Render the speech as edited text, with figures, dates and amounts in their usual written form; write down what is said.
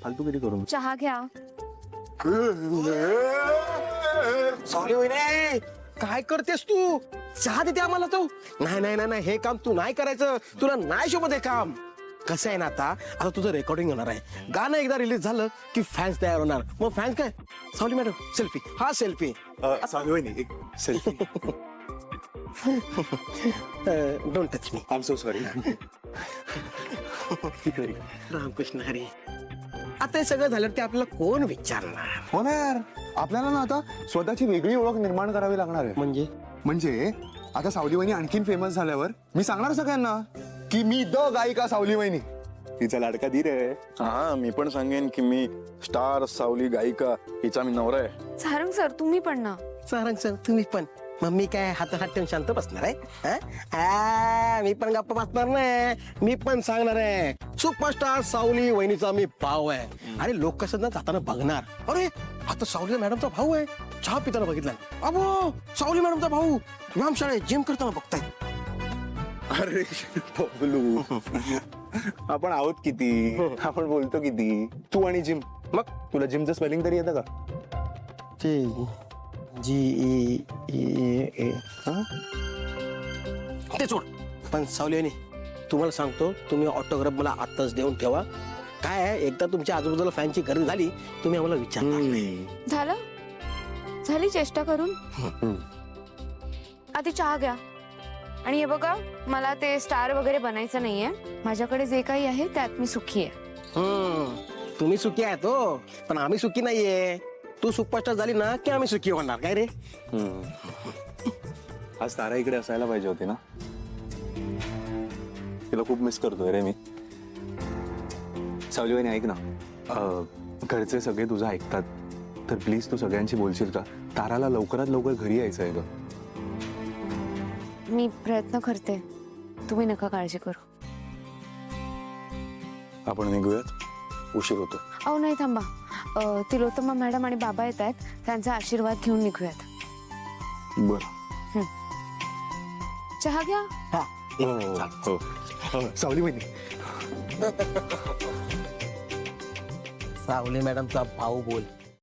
फालतू किती करू चहा घ्या. सॉरी वहिनी, काय करतेस तू? चहा देते आम्हाला तू? नाही नाही नाही नाही, हे काम तू नाही करायचं, तुला नाही शोभत हे काम. कसं आहे ना, आता तुझं रेकॉर्डिंग होणार आहे, गाणं एकदा रिलीज झालं की फॅन्स तयार होणार. मग फॅन्स काय, सावली मॅडम सेल्फी, हा सेल्फी. चालू आहे एक selfie. Don't touch me. I am so sorry. Ramkrishna Hari. आता हे सगळं झालं ते आपल्याला कोण विचारणार? होणार आपल्याला ना आता स्वतःची वेगळी ओळख निर्माण करावी लागणार आहे. म्हणजे आता सावली वहिनी आणखीन फेमस झाल्यावर मी सांगणार सगळ्यांना की मी द गायिका सावली वहिनी, तिचा लाडका धीर आहे. हा, मी पण सांगेन की मी स्टार सावली गायिका हिचा मी नवरा आहे. सारंग सर तुम्ही पण ना. सारंग सर तुम्ही पण. मग मी काय हात ठेवून शांत बसणार आहे? मी पण गप्प बसणार नाही, मी पण सांगणार आहे सुपरस्टार सावली वहिनीचा मी भाऊ आहे. आणि लोक कसं ना जाताना बघणार, अरे आता सावली मॅडमचा भाऊ आहे, चहा पिताना बघितला, अबो सावली मॅडमचा भाऊ व्यायामशाळेत जिम करताना बघतायत. अरे बबलू, आपण आहोत किती, आपण बोलतो किती. तू आणि जिम, मग तुला जिमचं स्पेलिंग तरी येतं का? GEE ते सोड. पण सावली वहिनी तुम्हाला सांगतो, तुम्ही ऑटोग्राफ मला आत्ताच देऊन ठेवा. काय आहे, एकदा तुमच्या आजूबाजूला फॅनची गर्दी झाली तुम्ही आम्हाला विचारणार नाही. झाली चेष्टा करून. आधी चहा घ्या. आणि हे बघा, मला ते स्टार वगैरे बनायचं नाहीये, माझ्याकडे जे काही आहे त्यात मी सुखी आहे. तुम्ही सुखी आहात हो, पण आम्ही सुखी नाहीये. तू सुपरस्टार झाली ना की आम्ही सुखी होणार. काय रे, आज तारा इकडे असायला पाहिजे होती ना. तिला खूप मिस करतोय रे मी. सावली वहिनी ऐक ना, घरचे सगळे तुझं ऐकतात तर प्लीज तू सगळ्यांशी बोलशील का? ताराला लवकरात लवकर घरी यायचं आहे ग. मी प्रयत्न करते, तुम्ही नका काळजी करू. आपण निघूयात, उशीर होतो. अहो नाही, थांबा. तिलोत्तमा मॅडम आणि बाबा येत आहेत, त्यांचा आशीर्वाद घेऊन निघूयात. बरं. चहा घ्या. हो, सावली वहिनी. सावली मॅडमचा भाऊ बोल.